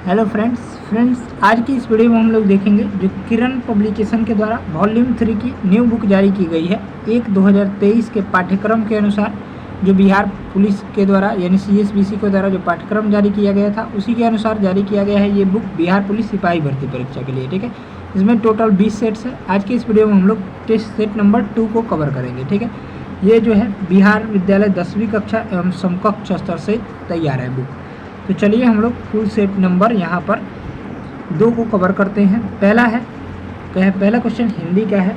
Hello friends आज की इस वीडियो में हम लोग देखेंगे जो किरण पब्लिकेशन के द्वारा वॉल्यूम 3 की न्यू बुक जारी की गई है। 2023 के पाठ्यक्रम के अनुसार जो बिहार पुलिस के द्वारा यानी CSBC के द्वारा जो पाठ्यक्रम जारी किया गया था उसी के अनुसार जारी किया गया है ये बुक बिहार पुलिस सिपाही भर्ती परीक्षा के लिए। ठीक है, इसमें टोटल 20 सेट्स है। आज की इस वीडियो में हम लोग टेस्ट सेट नंबर 2 को कवर करेंगे। ठीक है, ये जो है बिहार विद्यालय 10वीं कक्षा एवं समकक्ष स्तर से तैयार है बुक। तो चलिए हम लोग फुल सेट नंबर यहाँ पर 2 को कवर करते हैं। पहला क्वेश्चन हिंदी का है,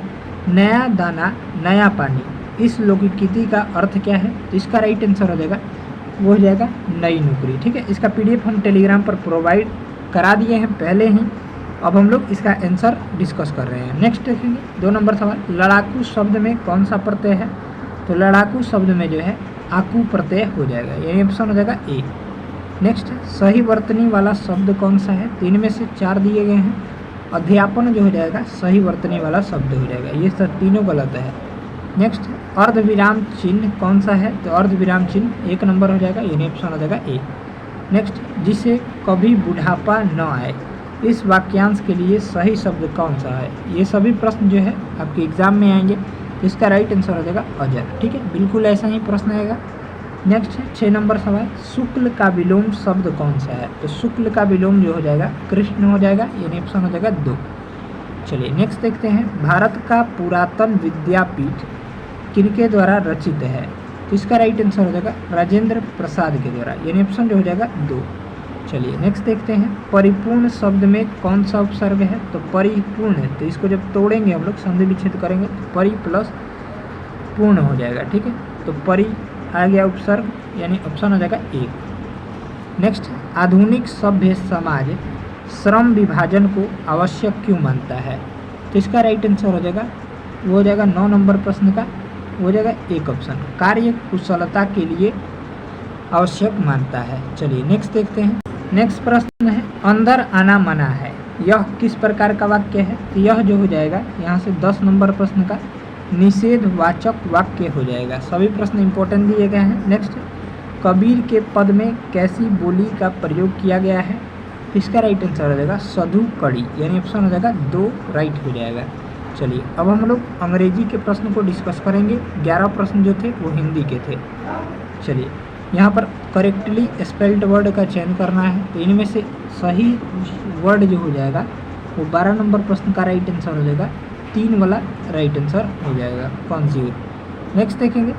नया दाना नया पानी, इस लोकगीति का अर्थ क्या है? तो इसका राइट आंसर हो जाएगा, वो हो जाएगा नई नौकरी। ठीक है, इसका PDF हम टेलीग्राम पर प्रोवाइड करा दिए हैं पहले ही। अब हम लोग इसका आंसर डिस्कस कर रहे हैं। नेक्स्ट देखेंगे 2 नंबर सवाल, लड़ाकू शब्द में कौन सा प्रत्यय है? तो लड़ाकू शब्द में जो है आकू प्रत्यय हो जाएगा, यानी ऑप्शन हो जाएगा ए। नेक्स्ट सही वर्तनी वाला शब्द कौन सा है? 3 में से 4 दिए गए हैं। अध्यापन जो हो जाएगा सही वर्तनी वाला शब्द हो जाएगा, ये सब तीनों गलत है। नेक्स्ट अर्धविराम चिन्ह कौन सा है? तो अर्धविराम चिन्ह 1 नंबर हो जाएगा, यानी ऑप्शन हो जाएगा ए। नेक्स्ट जिसे कभी बुढ़ापा न आए, इस वाक्यांश के लिए सही शब्द कौन सा है? ये सभी प्रश्न जो है आपके एग्जाम में आएंगे, इसका राइट आंसर हो जाएगा अजर। ठीक है, बिल्कुल ऐसा ही प्रश्न आएगा। नेक्स्ट 6 नंबर सवाल, शुक्ल का विलोम शब्द कौन सा है? तो शुक्ल का विलोम जो हो जाएगा कृष्ण हो जाएगा, यानी ऑप्शन हो जाएगा 2। चलिए नेक्स्ट देखते हैं, भारत का पुरातन विद्यापीठ किनके द्वारा रचित है? तो इसका राइट आंसर हो जाएगा राजेंद्र प्रसाद के द्वारा, यानी ऑप्शन जो हो जाएगा 2। चलिए नेक्स्ट देखते हैं, परिपूर्ण शब्द में कौन सा उपसर्ग है? तो परिपूर्ण है, तो इसको जब तोड़ेंगे हम लोग संधि विच्छेद करेंगे तो परि प्लस पूर्ण हो जाएगा। ठीक है, तो परि आ गया उपसर्ग, यानी ऑप्शन हो जाएगा 1। नेक्स्ट आधुनिक सभ्य समाज श्रम विभाजन को आवश्यक क्यों मानता है? तो इसका राइट आंसर हो जाएगा, वो हो जाएगा 9 नंबर प्रश्न का, वो हो जाएगा 1 ऑप्शन, कार्य कुशलता के लिए आवश्यक मानता है। चलिए नेक्स्ट देखते हैं। नेक्स्ट प्रश्न है, अंदर आना मना है, यह किस प्रकार का वाक्य है? तो यह जो हो जाएगा यहाँ से 10 नंबर प्रश्न का निषेधवाचक वाक्य हो जाएगा। सभी प्रश्न इंपॉर्टेंट दिए गए हैं। नेक्स्ट कबीर के पद में कैसी बोली का प्रयोग किया गया है? इसका राइट आंसर हो जाएगा सधु कड़ी, यानी ऑप्शन हो जाएगा 2 राइट हो जाएगा। चलिए अब हम लोग अंग्रेजी के प्रश्न को डिस्कस करेंगे। 11 प्रश्न जो थे वो हिंदी के थे। चलिए यहाँ पर करेक्टली स्पेल्ड वर्ड का चयन करना है, तो इनमें से सही वर्ड जो हो जाएगा वो 12 नंबर प्रश्न का राइट आंसर हो जाएगा, 3 वाला राइट आंसर हो जाएगा कॉन्ज्यूर। नेक्स्ट देखेंगे,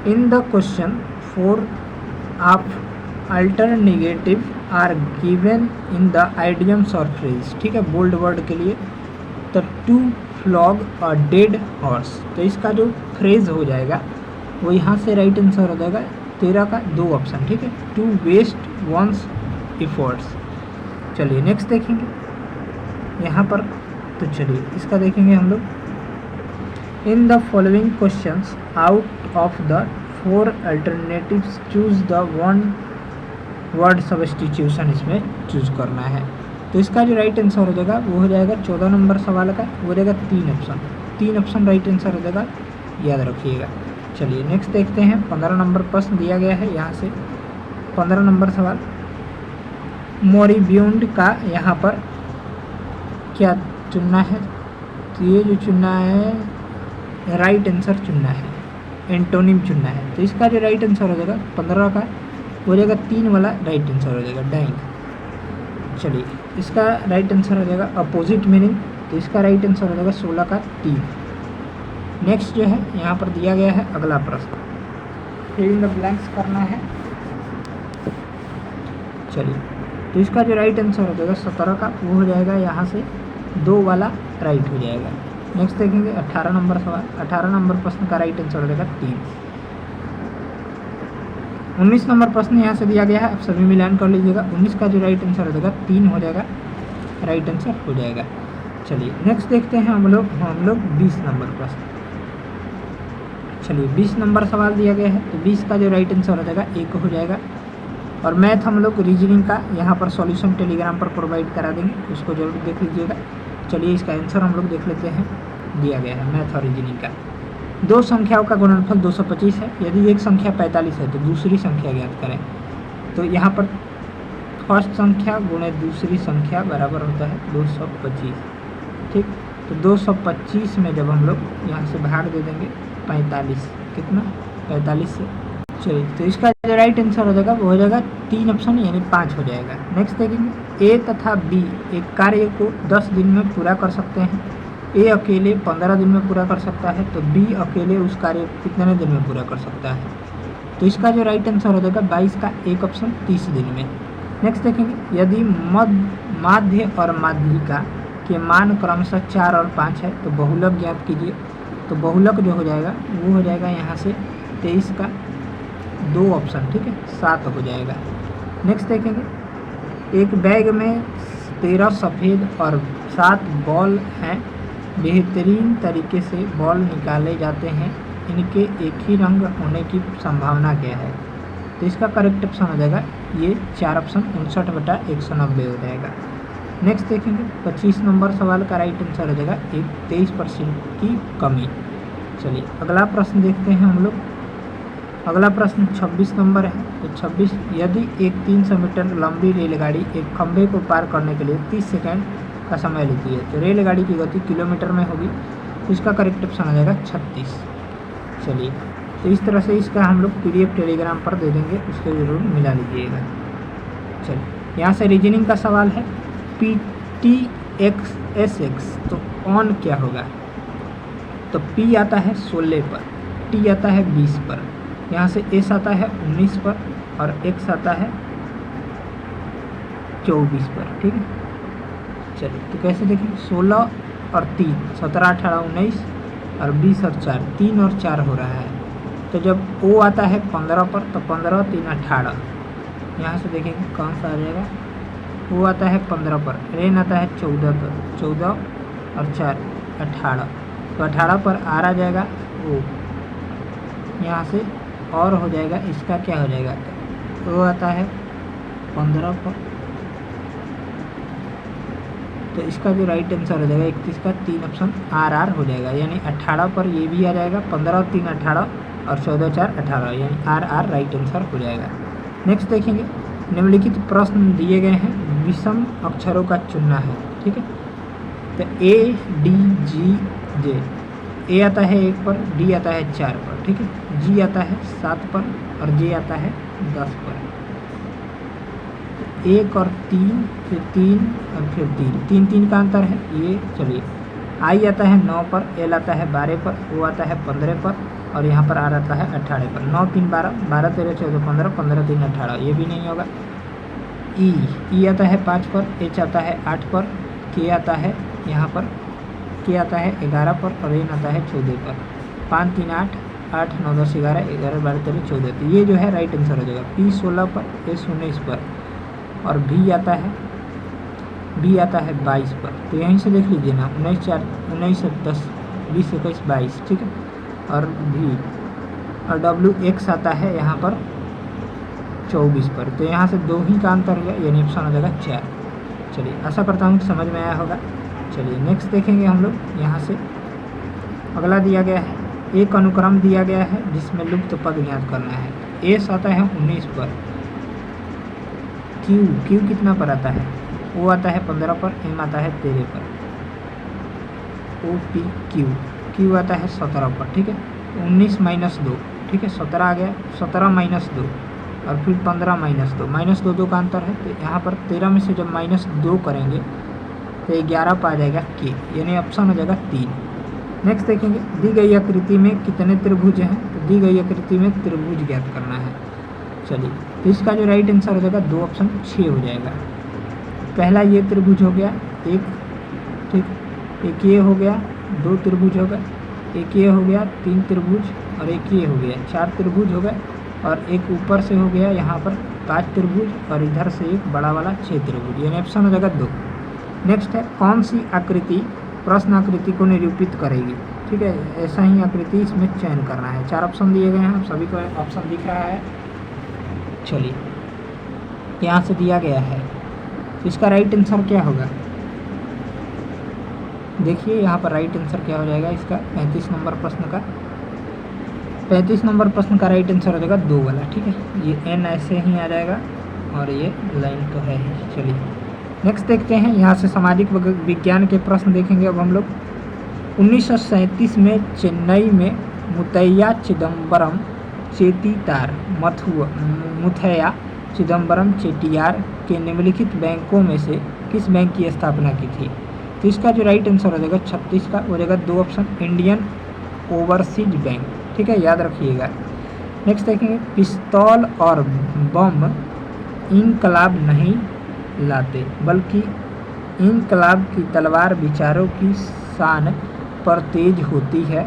in the question 4 of alternative are given in the idioms और फ्रेज। ठीक है, बोल्ड वर्ड के लिए तो to flog a dead horse, तो इसका जो फ्रेज हो जाएगा वो यहाँ से राइट आंसर हो जाएगा 13 का 2 ऑप्शन। ठीक है, टू वेस्ट वंस एफर्ट्स। चलिए नेक्स्ट देखेंगे यहाँ पर, तो चलिए इसका देखेंगे हम लोग, in the following questions out of the 4 alternatives choose the 1 word substitution, इसमें चूज करना है। तो इसका जो राइट आंसर हो जाएगा वो हो जाएगा 14 नंबर सवाल का, वो हो जाएगा 3 ऑप्शन राइट आंसर हो जाएगा, याद रखिएगा। चलिए नेक्स्ट देखते हैं, 15 नंबर प्रश्न दिया गया है यहाँ से। 15 नंबर सवाल, मोरिब्यूंड का यहाँ पर क्या चुनना है? तो ये जो चुनना है राइट आंसर चुनना है, एंटोनिम चुनना है। तो इसका जो राइट आंसर हो जाएगा 15 का हो जाएगा 3 वाला राइट आंसर हो जाएगा, डाइंग। चलिए इसका राइट आंसर हो जाएगा अपोजिट मीनिंग, तो इसका राइट आंसर हो जाएगा 16 का 3। नेक्स्ट जो है यहाँ पर दिया गया है अगला प्रश्न, फिल इन द ब्लैंक्स करना है। चलिए तो इसका जो राइट आंसर हो जाएगा 17 का, वो हो जाएगा यहाँ से 2 वाला राइट हो जाएगा। नेक्स्ट देखेंगे 18 नंबर सवाल, 18 नंबर प्रश्न का राइट आंसर हो जाएगा 3। 19 नंबर प्रश्न यहाँ से दिया गया है, आप सभी मिलान कर लीजिएगा। 19 का जो राइट आंसर हो जाएगा 3 हो जाएगा, राइट आंसर हो जाएगा। चलिए नेक्स्ट देखते हैं हम लोग 20 नंबर प्रश्न। चलिए 20 नंबर सवाल दिया गया है, तो 20 का जो राइट आंसर हो जाएगा 1 हो जाएगा। और मैथ हम लोग रीजनिंग का यहाँ पर सॉल्यूशन टेलीग्राम पर प्रोवाइड करा देंगे, उसको जरूर देख लीजिएगा। चलिए इसका आंसर हम लोग देख लेते हैं, दिया गया है मैथ और रीजनिंग का। 2 संख्याओं का गुणनफल 225 है, यदि एक संख्या 45 है तो दूसरी संख्या ज्ञात करें। तो यहाँ पर फर्स्ट संख्या गुणे दूसरी संख्या बराबर होता है 225। ठीक, तो 225 में जब हम लोग यहाँ से भाग दे देंगे 45, कितना 45 से। चलिए, तो इसका जो राइट आंसर हो जाएगा वो हो जाएगा 3 ऑप्शन यानी 5 हो जाएगा। नेक्स्ट देखेंगे, ए तथा बी एक कार्य को 10 दिन में पूरा कर सकते हैं। ए अकेले 15 दिन में पूरा कर सकता है, तो बी अकेले उस कार्य को कितने दिन में पूरा कर सकता है। तो इसका जो राइट आंसर हो जाएगा 22 का एक ऑप्शन 30 दिन में। नेक्स्ट देखेंगे, यदि माध्य और माध्यिका के मान क्रमशः 4 और 5 है तो बहुलक ज्ञात कीजिए। तो बहुलक जो हो जाएगा वो हो जाएगा यहाँ से 23 का 2 ऑप्शन, ठीक है, 7 हो जाएगा। नेक्स्ट देखेंगे, एक बैग में 13 सफ़ेद और 7 बॉल हैं। बेहतरीन तरीके से बॉल निकाले जाते हैं, इनके एक ही रंग होने की संभावना क्या है। तो इसका करेक्ट ऑप्शन हो जाएगा ये 4 ऑप्शन 59/190 हो जाएगा। नेक्स्ट देखेंगे, 25 नंबर सवाल का राइट आंसर हो जाएगा 23% की कमी। चलिए अगला प्रश्न देखते हैं हम लोग। अगला प्रश्न 26 नंबर है। तो 26, यदि एक 300 मीटर लंबी रेलगाड़ी एक खंभे को पार करने के लिए 30 सेकंड का समय लेती है, तो रेलगाड़ी की गति किलोमीटर में होगी। तो इसका करेक्ट ऑप्शन हो जाएगा 36। चलिए, तो इस तरह से इसका हम लोग PDF टेलीग्राम पर दे देंगे, उसको ज़रूर मिला लीजिएगा। चलिए, यहाँ से रीजनिंग का सवाल है, PTXSX, तो ऑन क्या होगा। तो P आता है 16 पर, T आता है 20 पर, यहाँ से S आता है 19 पर और X आता है 24 पर। ठीक है, चलिए तो कैसे देखें, 16 और 3 17 18 19 और 20 और 4 3 और 4 हो रहा है। तो जब O आता है 15 पर तो 15 3 18, यहाँ से देखेंगे कौन सा आ जाएगा। O आता है 15 पर, रेन आता है 14 पर, 14 और 4 18, तो 18 पर R आ जाएगा O, यहाँ से और हो जाएगा इसका क्या हो जाएगा, तो O आता है 15 पर, तो इसका जो राइट आंसर हो जाएगा 31 का 3 ऑप्शन RR हो जाएगा, यानी 18 पर ये भी आ जाएगा, 15 और 3 18 और 14 4 18, यानी RR राइट आंसर हो जाएगा। नेक्स्ट देखेंगे, निम्नलिखित प्रश्न दिए गए हैं, विषम अक्षरों का चुनना है। ठीक है, तो ADGJ, A आता है 1 पर, D आता है 4 पर, ठीक है, G आता है 7 पर और J आता है 10 पर। 1 और 3, फिर 3 और फिर 3 3 का अंतर है ये। चलिए, I आता है 9 पर, L आता है 12 पर, O आता है 15 पर और यहाँ पर R आता है 18 पर। 9 3 12, 12 13 14 15, 15 3 18, ये भी नहीं होगा। E आता है 5 पर, H आता है 8 पर, K आता है यहाँ पर, K आता है 11 पर और N आता है 14 पर। 5 3 8, 8 9 10 11, 11 12 13 14, तो ये जो है राइट आंसर हो जाएगा। P 16 पर, S 19 पर और B आता है 22 पर। तो यहीं से देख लीजिए ना, 19 4 19 10 20 21 22, ठीक है, और V और WX आता है यहाँ पर 24 पर। तो यहाँ से 2 ही का अंतर होगा, यानी ऑप्शन हो जाएगा 4। चलिए, आशा करता हूँ कि समझ में आया होगा। चलिए नेक्स्ट देखेंगे हम लोग। यहाँ से अगला दिया गया है, एक अनुक्रम दिया गया है जिसमें लुप्त पद ज्ञात करना है। S आता है 19 पर, Q कितना पर आता है, O आता है 15 पर, M आता है 13 पर, Q आता है 17 पर। ठीक है, 19 - 2, ठीक है, 17 आ गया, 17 - 2 और फिर 15 - 2, -2 का अंतर है। तो यहाँ पर 13 में से जब -2 करेंगे तो 11 पर आ जाएगा K, यानी ऑप्शन हो जाएगा 3। नेक्स्ट देखेंगे, दी गई आकृति में कितने त्रिभुज हैं। तो दी गई आकृति में त्रिभुज ज्ञात करना है। चलिए, तो इसका जो राइट आंसर हो जाएगा 2 ऑप्शन 6 हो जाएगा। पहला ये त्रिभुज हो गया एक, ठीक, एक ये हो गया, 2 त्रिभुज हो गए, एक ये हो गया 3 त्रिभुज और एक ये हो गया 4 त्रिभुज हो गए और एक ऊपर से हो गया यहाँ पर 5 त्रिभुज और इधर से एक बड़ा वाला 6 त्रिभुज, यानी ऑप्शन हो जाएगा 2। नेक्स्ट है, कौन सी आकृति प्रश्न आकृति को निरूपित करेगी। ठीक है, ऐसा ही आकृति इसमें चयन करना है। 4 ऑप्शन दिए गए हैं, सभी को ऑप्शन दिख रहा है। चलिए, यहाँ से दिया गया है, तो इसका राइट आंसर क्या होगा, देखिए यहाँ पर राइट आंसर क्या हो जाएगा इसका। 35 नंबर प्रश्न का 35 नंबर प्रश्न का राइट आंसर हो जाएगा 2 वाला। ठीक है, ये N ऐसे ही आ जाएगा और ये लाइन तो है ही। चलिए नेक्स्ट देखते हैं, यहाँ से सामाजिक विज्ञान के प्रश्न देखेंगे अब हम लोग। 1937 में चेन्नई में मुथैया चिदम्बरम चेट्टीयार मुथैया चिदम्बरम चेट्टीयार के निम्नलिखित बैंकों में से किस बैंक की स्थापना की थी? तो इसका जो राइट आंसर हो जाएगा 36 का हो जाएगा 2 ऑप्शन, इंडियन ओवरसीज बैंक। ठीक है, याद रखिएगा। नेक्स्ट देखेंगे, पिस्तौल और बम इनकलाब नहीं लाते बल्कि इनकलाब की तलवार विचारों की शान पर तेज होती है,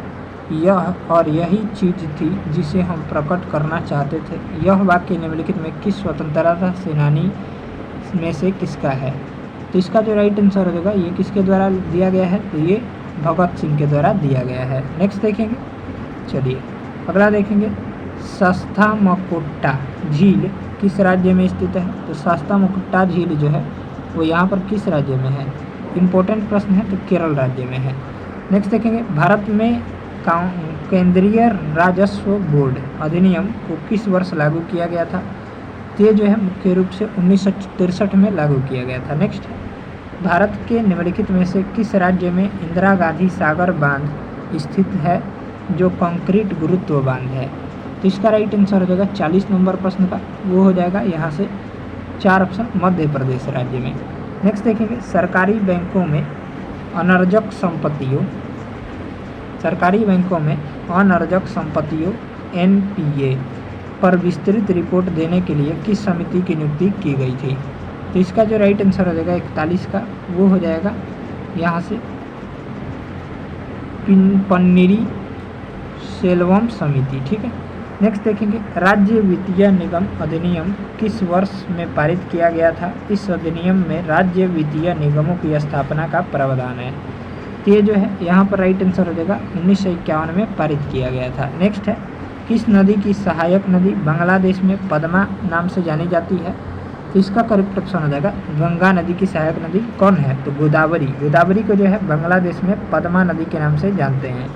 यह और यही चीज़ थी जिसे हम प्रकट करना चाहते थे। यह वाक्य निम्नलिखित में किस स्वतंत्रता सेनानी में से किसका है? तो इसका जो राइट आंसर हो जाएगा, ये किसके द्वारा दिया गया है? तो ये भगत सिंह के द्वारा दिया गया है। नेक्स्ट देखेंगे, चलिए अगला देखेंगे, सस्थामकोट्टा झील किस राज्य में स्थित है? तो सस्थामकोट्टा झील जो है वो यहाँ पर किस राज्य में है? इम्पोर्टेंट प्रश्न है, तो केरल राज्य में है। नेक्स्ट देखेंगे, भारत में केंद्रीय राजस्व बोर्ड अधिनियम को किस वर्ष लागू किया गया था? तो ये जो है मुख्य रूप से 1963 में लागू किया गया था। नेक्स्ट, भारत के निम्नलिखित में से किस राज्य में इंदिरा गांधी सागर बांध स्थित है जो कंक्रीट गुरुत्व बांध है? तो इसका राइट आंसर हो जाएगा 40 नंबर प्रश्न का, वो हो जाएगा यहाँ से 4 ऑप्शन, मध्य प्रदेश राज्य में। नेक्स्ट देखेंगे, सरकारी बैंकों में अनर्जक संपत्तियों NPA पर विस्तृत रिपोर्ट देने के लिए किस समिति की नियुक्ति की गई थी? तो इसका जो राइट आंसर हो जाएगा 41 का, वो हो जाएगा यहाँ से पन्नीरी सेल्वम समिति। ठीक है, नेक्स्ट देखेंगे, राज्य वित्तीय निगम अधिनियम किस वर्ष में पारित किया गया था? इस अधिनियम में राज्य वित्तीय निगमों की स्थापना का प्रावधान है। तो ये जो है यहाँ पर राइट आंसर हो जाएगा 1951 में पारित किया गया था। नेक्स्ट है, किस नदी की सहायक नदी बांग्लादेश में पद्मा नाम से जानी जाती है? तो इसका करेक्ट ऑप्शन हो जाएगा गंगा नदी की सहायक नदी कौन है? तो गोदावरी। गोदावरी को जो है बांग्लादेश में पद्मा नदी के नाम से जानते हैं।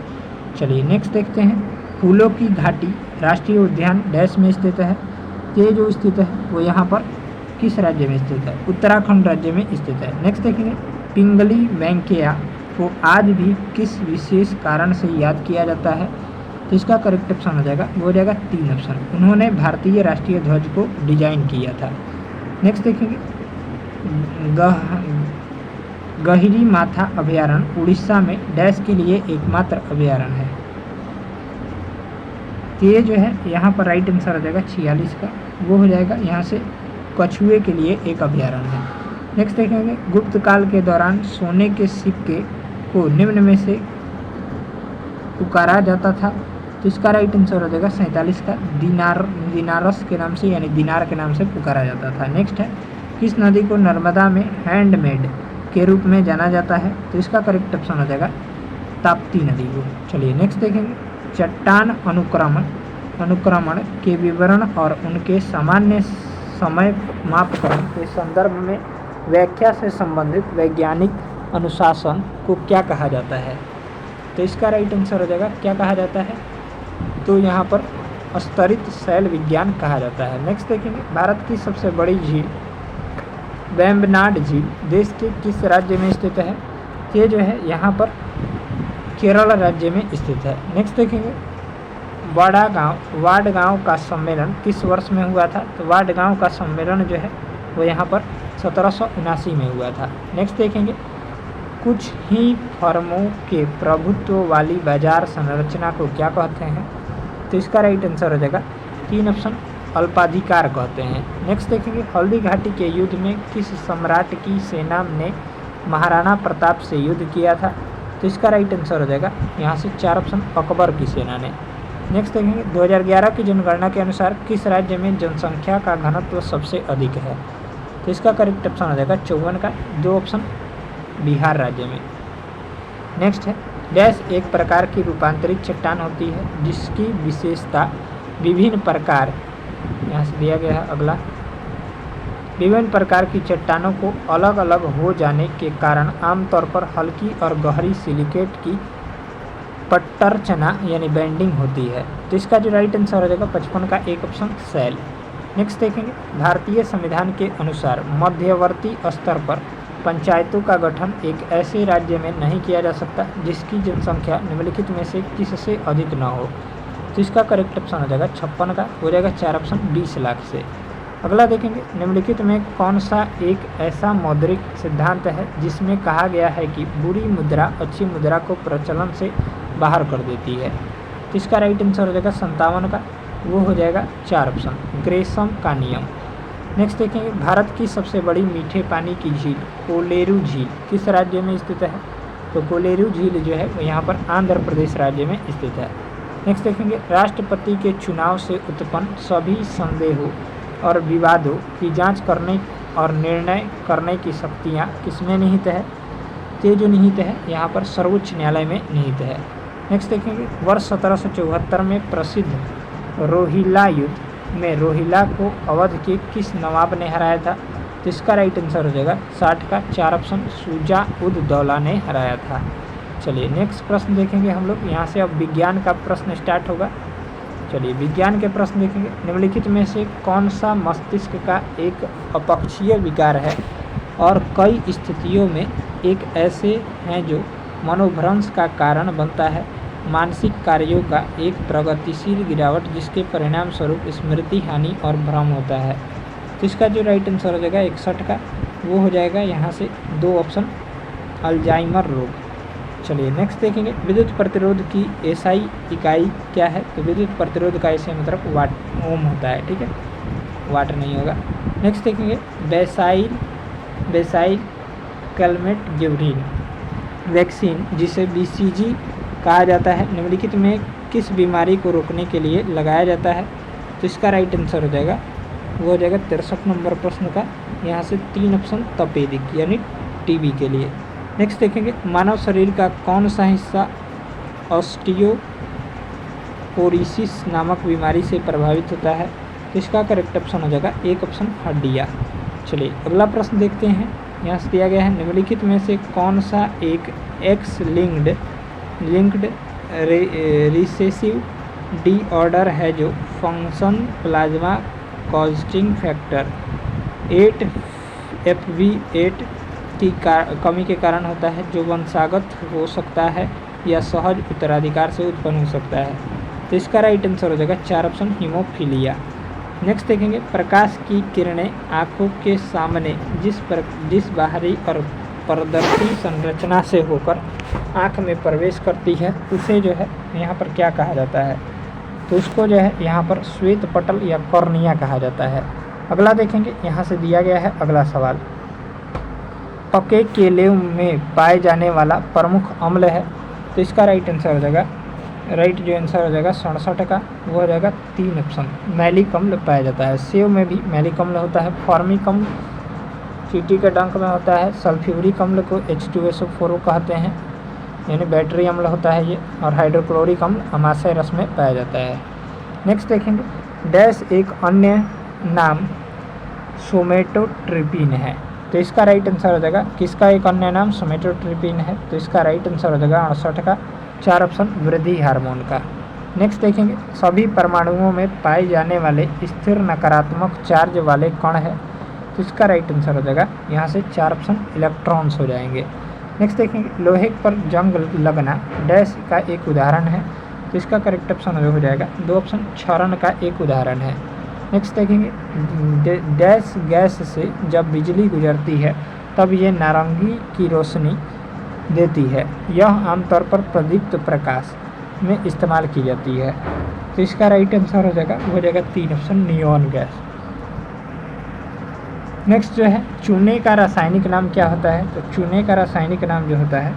चलिए नेक्स्ट देखते हैं, फूलों की घाटी राष्ट्रीय उद्यान डैश में स्थित है? ये जो स्थित है वो यहाँ पर किस राज्य में स्थित है? उत्तराखंड राज्य में स्थित है। नेक्स्ट देखेंगे, पिंगली वेंकैया को आज भी किस विशेष कारण से याद किया जाता है? तो इसका करेक्ट ऑप्शन हो जाएगा, वो हो जाएगा 3 ऑप्शन, उन्होंने भारतीय राष्ट्रीय ध्वज को डिजाइन किया था। नेक्स्ट देखेंगे, गहिरी माथा अभयारण्य उड़ीसा में डैश के लिए एकमात्र अभयारण्य है? तो ये जो है यहाँ पर राइट आंसर हो जाएगा 46 का, वो हो जाएगा यहाँ से कछुए के लिए एक अभयारण्य है। नेक्स्ट देखेंगे, गुप्त काल के दौरान सोने के सिक्के को निम्न में से पुकारा जाता था? तो इसका राइट आंसर हो जाएगा 47 का, दिनारस के नाम से यानी दिनार के नाम से पुकारा जाता था। नेक्स्ट है, किस नदी को नर्मदा में हैंडमेड के रूप में जाना जाता है? तो इसका करेक्ट ऑप्शन हो जाएगा ताप्ती नदी को। चलिए नेक्स्ट देखेंगे, चट्टान अनुक्रमण के विवरण और उनके सामान्य समय मापकरण के संदर्भ में व्याख्या से संबंधित वैज्ञानिक अनुशासन को क्या कहा जाता है? तो इसका राइट आंसर हो जाएगा क्या कहा जाता है? तो यहाँ पर स्तरित शैल विज्ञान कहा जाता है। नेक्स्ट देखेंगे, भारत की सबसे बड़ी झील वेम्बनाड झील देश के किस राज्य में स्थित है? ये जो है यहाँ पर केरल राज्य में स्थित है। नेक्स्ट देखेंगे, वाडगांव का सम्मेलन किस वर्ष में हुआ था? तो वाडगांव का सम्मेलन जो है वो यहाँ पर 1779 में हुआ था। नेक्स्ट देखेंगे, कुछ ही फर्मों के प्रभुत्व वाली बाजार संरचना को क्या कहते हैं? तो इसका राइट आंसर हो जाएगा 3 ऑप्शन, अल्पाधिकार कहते हैं। नेक्स्ट देखेंगे, हल्दी घाटी के युद्ध में किस सम्राट की सेना ने महाराणा प्रताप से युद्ध किया था? तो इसका राइट आंसर हो जाएगा यहाँ से 4 ऑप्शन, अकबर की सेना ने। नेक्स्ट देखेंगे, 2011 की जनगणना के अनुसार किस राज्य में जनसंख्या का घनत्व सबसे अधिक है? तो इसका करेक्ट ऑप्शन हो जाएगा 54 का, 2 ऑप्शन, बिहार राज्य में। नेक्स्ट है, डैश एक प्रकार की रूपांतरित चट्टान होती है जिसकी विशेषता विभिन्न प्रकार, यहाँ से दिया गया है अगला, विभिन्न प्रकार की चट्टानों को अलग अलग हो जाने के कारण आमतौर पर हल्की और गहरी सिलिकेट की पट्टरचना यानी बैंडिंग होती है। तो इसका जो राइट आंसर हो जाएगा 55 का, 1 ऑप्शन, सेल। नेक्स्ट देखेंगे, भारतीय संविधान के अनुसार मध्यवर्ती स्तर पर पंचायतों का गठन एक ऐसे राज्य में नहीं किया जा सकता जिसकी जनसंख्या निम्नलिखित में से किससे अधिक न हो। तो इसका करेक्ट ऑप्शन हो जाएगा 56 का, हो जाएगा 4 ऑप्शन 20 लाख से। अगला देखेंगे, निम्नलिखित में कौन सा एक ऐसा मौद्रिक सिद्धांत है जिसमें कहा गया है कि बुरी मुद्रा अच्छी मुद्रा को प्रचलन से बाहर कर देती है। तो इसका राइट आंसर हो जाएगा 57 का, वो हो जाएगा 4 ऑप्शन ग्रेशम का नियम। नेक्स्ट देखेंगे, भारत की सबसे बड़ी मीठे पानी की झील कोलेरू झील किस राज्य में स्थित है। तो कोलेरू झील जो है वो यहाँ पर आंध्र प्रदेश राज्य में स्थित है। नेक्स्ट देखेंगे, राष्ट्रपति के चुनाव से उत्पन्न सभी संदेहों और विवादों की जांच करने और निर्णय करने की शक्तियाँ किसमें निहित है। तो जो निहित है यहाँ पर सर्वोच्च न्यायालय में निहित है। नेक्स्ट देखेंगे, वर्ष 1774 में प्रसिद्ध रोहिला युद्ध में रोहिला को अवध के किस नवाब ने हराया था। तो इसका राइट आंसर हो जाएगा 60 का, 4 ऑप्शन शुजा उद दौला ने हराया था। चलिए नेक्स्ट प्रश्न देखेंगे हम लोग, यहाँ से अब विज्ञान का प्रश्न स्टार्ट होगा। चलिए विज्ञान के प्रश्न देखेंगे, निम्नलिखित में से कौन सा मस्तिष्क का एक अपक्षीय विकार है और कई स्थितियों में एक ऐसे हैं जो मनोभ्रंश का कारण बनता है। मानसिक कार्यों का एक प्रगतिशील गिरावट जिसके परिणाम स्वरूप स्मृति हानि और भ्रम होता है। तो इसका जो राइट आंसर हो जाएगा 61 का, वो हो जाएगा यहाँ से 2 ऑप्शन अल्जाइमर रोग। चलिए नेक्स्ट देखेंगे, विद्युत प्रतिरोध की एसआई इकाई क्या है। तो विद्युत प्रतिरोध का एसआई मतलब वाट ओम होता है, ठीक है, वाट नहीं होगा। नेक्स्ट देखेंगे, बेसाइल कैलमेट गिबरीन वैक्सीन जिसे BCG कहा जाता है, निम्नलिखित में किस बीमारी को रोकने के लिए लगाया जाता है। तो इसका राइट आंसर हो जाएगा, वो हो जाएगा 63 नंबर प्रश्न का, यहाँ से 3 ऑप्शन तपेदिक यानी टीबी के लिए। नेक्स्ट देखेंगे, मानव शरीर का कौन सा हिस्सा ऑस्टियोपोरोसिस नामक बीमारी से प्रभावित होता है। तो इसका करेक्ट ऑप्शन हो जाएगा 1 ऑप्शन हड्डियाँ। चलिए अगला प्रश्न देखते हैं, यहाँ से दिया गया है, निम्नलिखित में से कौन सा एक एक्स लिंक्ड रिसेसिव डिऑर्डर है जो function plasma causing factor 8FV8 की कमी के कारण होता है, जो वंशागत हो सकता है या सहज उत्तराधिकार से उत्पन्न हो सकता है। तो इसका राइट आंसर हो जाएगा 4 ऑप्शन हीमोफीलिया। नेक्स्ट देखेंगे, प्रकाश की किरणें आँखों के सामने जिस बाहरी और पारदर्शी संरचना से होकर आँख में प्रवेश करती है उसे जो है यहाँ पर क्या कहा जाता है। तो उसको जो है यहाँ पर श्वेत पटल या कॉर्निया कहा जाता है। अगला देखेंगे, यहाँ से दिया गया है अगला सवाल, पके केले में पाए जाने वाला प्रमुख अम्ल है। तो इसका राइट आंसर हो जाएगा, राइट जो आंसर हो जाएगा 67 का, वो हो जाएगा 3 ऑप्शन मैलिक अम्ल पाया जाता है। सेव में भी मैलिक अम्ल होता है, फॉर्मिक अम्ल चींटी के डंक में होता है, सल्फ्यूरिक अम्ल को H2SO4 कहते हैं यानी बैटरी अम्ल होता है ये, और हाइड्रोक्लोरिक अम्ल अमाशय रस में पाया जाता है। नेक्स्ट देखेंगे, डैश एक अन्य नाम सोमेटोट्रिपिन है। तो इसका राइट आंसर हो जाएगा, किसका एक अन्य नाम सोमेटोट्रिपिन है। तो इसका राइट आंसर हो जाएगा 68 का, 4 ऑप्शन वृद्धि हार्मोन का। नेक्स्ट देखेंगे, सभी परमाणुओं में पाए जाने वाले स्थिर नकारात्मक चार्ज वाले कण है। तो इसका राइट आंसर हो जाएगा यहाँ से 4 ऑप्शन इलेक्ट्रॉन्स हो जाएंगे। नेक्स्ट देखेंगे, लोहे पर जंग लगना डैश का एक उदाहरण है। तो इसका करेक्ट ऑप्शन हो जाएगा 2 ऑप्शन क्षरण का एक उदाहरण है। नेक्स्ट देखेंगे, डैश गैस से जब बिजली गुजरती है तब ये नारंगी की रोशनी देती है। यह आमतौर पर प्रदीप्त प्रकाश में इस्तेमाल की जाती है। तो इसका राइट आंसर हो जाएगा, वो हो जाएगा 3 ऑप्शन नियॉन गैस। नेक्स्ट जो है, चूने का रासायनिक नाम क्या होता है। तो चूने का रासायनिक नाम जो होता है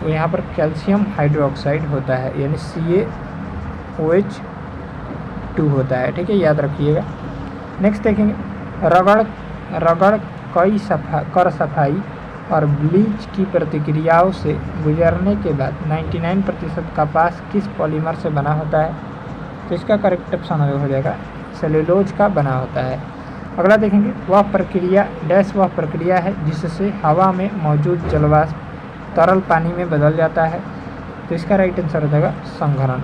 वो यहाँ पर कैल्शियम हाइड्रोक्साइड होता है यानी CaOH2 होता है, ठीक है, याद रखिएगा। नेक्स्ट देखेंगे, रगड़ कई कर सफाई और ब्लीच की प्रतिक्रियाओं से गुजरने के बाद 99% कपास किस पॉलीमर से बना होता है। तो इसका करेक्ट ऑप्शन हो जाएगा सेलुलोज का बना होता है। अगला देखेंगे, वह प्रक्रिया डैश वह प्रक्रिया है जिससे हवा में मौजूद जलवाष्प तरल पानी में बदल जाता है। तो इसका राइट आंसर हो जाएगा संघनन।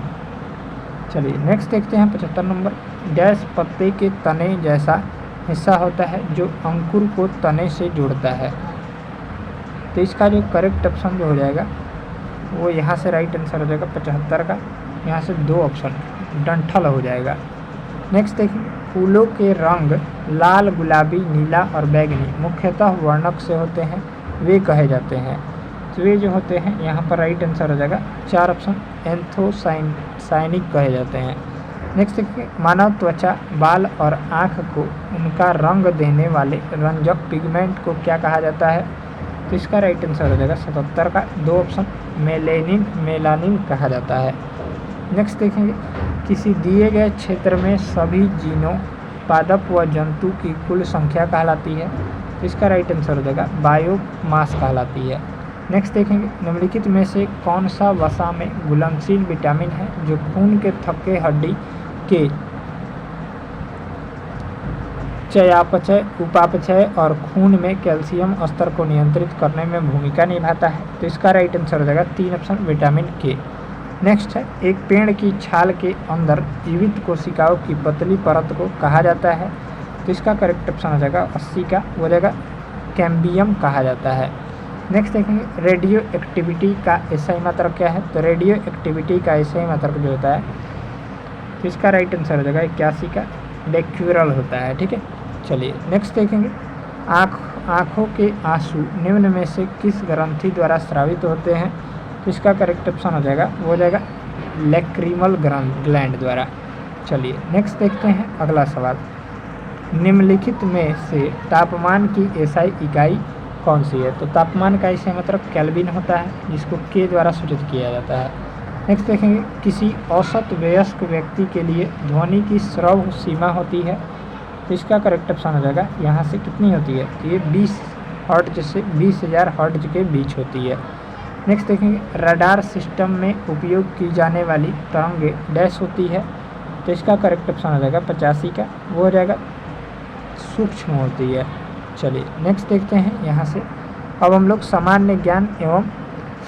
चलिए नेक्स्ट देखते हैं 75 नंबर, डैश पत्ते के तने जैसा हिस्सा होता है जो अंकुर को तने से जोड़ता है। तो इसका जो करेक्ट ऑप्शन जो हो जाएगा वो यहाँ से राइट आंसर हो जाएगा 75 का, यहाँ से 2 ऑप्शन डंठल हो जाएगा। नेक्स्ट देखिए, फूलों के रंग लाल, गुलाबी, नीला और बैंगनी मुख्यतः वर्णक से होते हैं, वे कहे जाते हैं। तो वे जो होते हैं यहाँ पर राइट आंसर हो जाएगा 4 ऑप्शन एंथोसाइनिक कहे जाते हैं। नेक्स्ट देखिए, मानव त्वचा, बाल और आँख को उनका रंग देने वाले रंजक पिगमेंट को क्या कहा जाता है? तो इसका राइट आंसर हो जाएगा 77 का, 2 ऑप्शन मेलानिन कहा जाता है। नेक्स्ट देखेंगे, किसी दिए गए क्षेत्र में सभी जीनों, पादप व जंतु की कुल संख्या कहलाती है। तो इसका राइट आंसर हो जाएगा बायोमास कहलाती है। नेक्स्ट देखेंगे, निम्नलिखित में से कौन सा वसा में घुलनशील विटामिन है जो खून के थक्के, हड्डी के चयापचय, उपापचय और खून में कैल्शियम स्तर को नियंत्रित करने में भूमिका निभाता है। तो इसका राइट आंसर हो जाएगा 3 ऑप्शन विटामिन के। नेक्स्ट है, एक पेड़ की छाल के अंदर जीवित कोशिकाओं की पतली परत को कहा जाता है। तो इसका करेक्ट ऑप्शन हो जाएगा 80 का, हो जाएगा कैम्बियम कहा जाता है। नेक्स्ट देखेंगे, रेडियो एक्टिविटी का एसआई मात्रक क्या है? तो रेडियो एक्टिविटी का एसआई मात्रक जो होता है, तो इसका राइट आंसर हो जाएगा 81 का, बेक्यूरल होता है। ठीक है, चलिए नेक्स्ट देखेंगे, आँखों के आंसू निम्न में से किस ग्रंथि द्वारा स्रावित होते हैं? तो इसका करेक्ट ऑप्शन हो जाएगा, वो हो जाएगा लैक्रिमल ग्लैंड द्वारा। चलिए नेक्स्ट देखते हैं अगला सवाल, निम्नलिखित में से तापमान की एसआई इकाई कौन सी है? तो तापमान का एसआई मात्रक केल्विन होता है, जिसको के द्वारा सूचित किया जाता है। नेक्स्ट देखेंगे, किसी औसत वयस्क व्यक्ति के लिए ध्वनि की श्रव्य सीमा होती है। तो इसका करेक्ट ऑप्शन हो जाएगा, यहाँ से कितनी होती है? तो ये 20 हर्ट्ज से 20,000 हर्ट्ज के बीच होती है। नेक्स्ट देखेंगे, रडार सिस्टम में उपयोग की जाने वाली तरंगे डैश होती है। तो इसका करेक्ट ऑप्शन हो जाएगा 85 का, वो हो जाएगा सूक्ष्म होती है। चलिए नेक्स्ट देखते हैं यहाँ से, अब हम लोग सामान्य ज्ञान एवं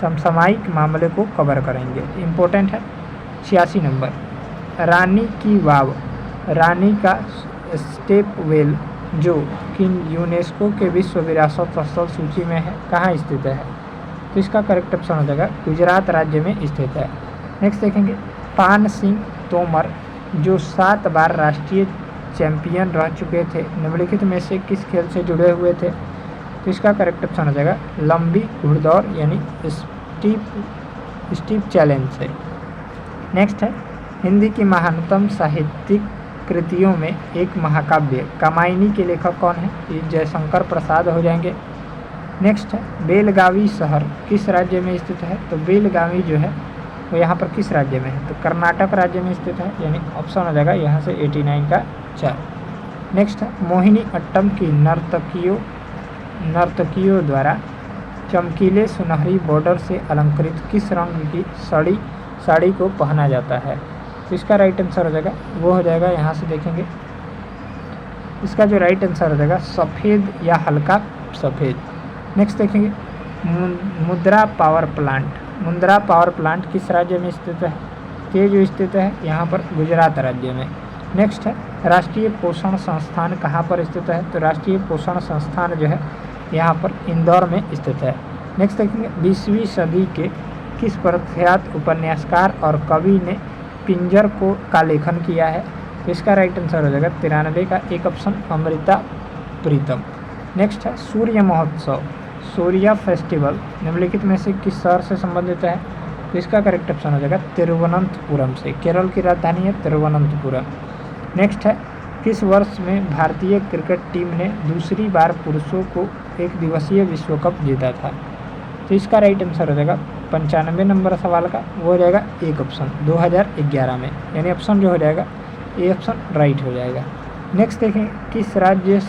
समसामयिक मामले को कवर करेंगे। इम्पोर्टेंट है 86 नंबर, रानी की वाव, रानी का स्टेप वेल जो कि यूनेस्को के विश्व विरासत स्थल सूची में है, कहाँ स्थित है? तो इसका करेक्ट ऑप्शन हो जाएगा गुजरात राज्य में स्थित है। नेक्स्ट देखेंगे, पान सिंह तोमर जो 7 बार राष्ट्रीय चैंपियन रह चुके थे, निम्नलिखित में से किस खेल से जुड़े हुए थे? तो इसका करेक्ट ऑप्शन हो जाएगा लंबी घुड़दौड़ यानी स्टीप चैलेंज से। नेक्स्ट है, हिंदी की महानतम साहित्यिक कृतियों में एक महाकाव्य कामायनी के लेखक कौन है? ये जयशंकर प्रसाद हो जाएंगे। नेक्स्ट है, बेलगावी शहर किस राज्य में स्थित है? तो बेलगावी जो है वो यहाँ पर किस राज्य में है? तो कर्नाटक राज्य में स्थित है, यानी ऑप्शन हो जाएगा यहाँ से 89 का 4। नेक्स्ट है, मोहिनी अट्टम की नर्तकियों द्वारा चमकीले सुनहरी बॉर्डर से अलंकृत किस रंग की साड़ी को पहना जाता है? तो इसका राइट आंसर हो जाएगा, वो हो जाएगा यहाँ से देखेंगे, इसका जो राइट आंसर हो जाएगा सफ़ेद या हल्का सफ़ेद। नेक्स्ट देखेंगे, मुंद्रा पावर प्लांट किस राज्य में स्थित है? ये जो स्थित है यहाँ पर गुजरात राज्य में। नेक्स्ट है, राष्ट्रीय पोषण संस्थान कहाँ पर स्थित है? तो राष्ट्रीय पोषण संस्थान जो है यहाँ पर इंदौर में स्थित है। नेक्स्ट देखेंगे, 20वीं सदी के किस प्रख्यात उपन्यासकार और कवि ने पिंजर का लेखन किया है? तो इसका राइट आंसर हो जाएगा 93 का, एक ऑप्शन अमृता प्रीतम। नेक्स्ट है, सूर्य महोत्सव, सूर्या फेस्टिवल निम्नलिखित में से किस शहर से संबंधित है? तो इसका करेक्ट ऑप्शन हो जाएगा तिरुवनंतपुरम से, केरल की राजधानी है तिरुवनंतपुरम। नेक्स्ट है, किस वर्ष में भारतीय क्रिकेट टीम ने दूसरी बार पुरुषों को एक दिवसीय विश्व कप जीता था? तो इसका राइट आंसर हो जाएगा 95 नंबर सवाल का, वो हो जाएगा एक ऑप्शन 2011 में, यानी ऑप्शन जो हो जाएगा ए ऑप्शन राइट हो जाएगा। नेक्स्ट देखें, किस राज्य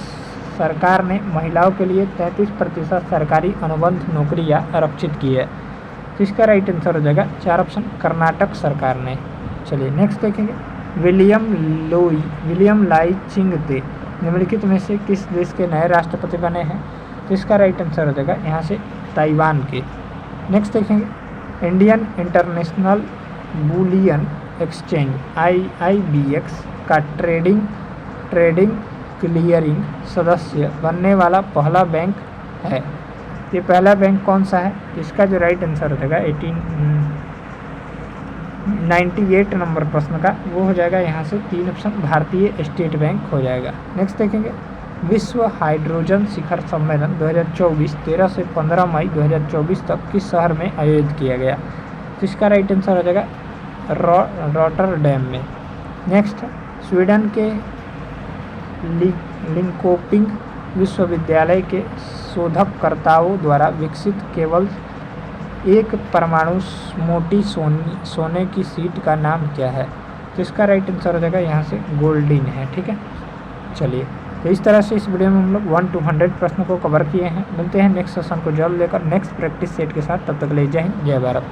सरकार ने महिलाओं के लिए 33% सरकारी अनुबंध नौकरियां आरक्षित की है? तो इसका राइट आंसर हो जाएगा 4 ऑप्शन कर्नाटक सरकार ने। चलिए नेक्स्ट देखेंगे, विलियम लाई चिंगते निम्नलिखित में से किस देश के नए राष्ट्रपति बने हैं? तो इसका राइट आंसर हो जाएगा यहाँ से ताइवान के। नेक्स्ट देखेंगे, Indian international bullion exchange IIBX का ट्रेडिंग क्लियरिंग सदस्य बनने वाला पहला बैंक है। ये पहला बैंक कौन सा है? इसका जो राइट आंसर हो जाएगा 1898 नंबर प्रश्न का वो हो जाएगा यहाँ से 3 ऑप्शन भारतीय स्टेट बैंक हो जाएगा। नेक्स्ट देखेंगे, विश्व हाइड्रोजन शिखर सम्मेलन 2024 13 से 15 मई 2024 तक किस शहर में आयोजित किया गया? तो इसका राइट आंसर हो जाएगा रॉटरडैम में। नेक्स्ट, स्वीडन के लिंकोपिंग विश्वविद्यालय के शोधकर्ताओं द्वारा विकसित केवल एक परमाणु मोटी सोने की सीट का नाम क्या है? तो इसका राइट आंसर हो जाएगा यहाँ से गोल्डीन है। ठीक है, चलिए, तो इस तरह से इस वीडियो में हम लोग 1 to 100 प्रश्नों को कवर किए हैं। मिलते हैं नेक्स्ट सेशन को जल्द लेकर नेक्स्ट प्रैक्टिस सेट के साथ। तब तक ले जय हिंद, जय भारत।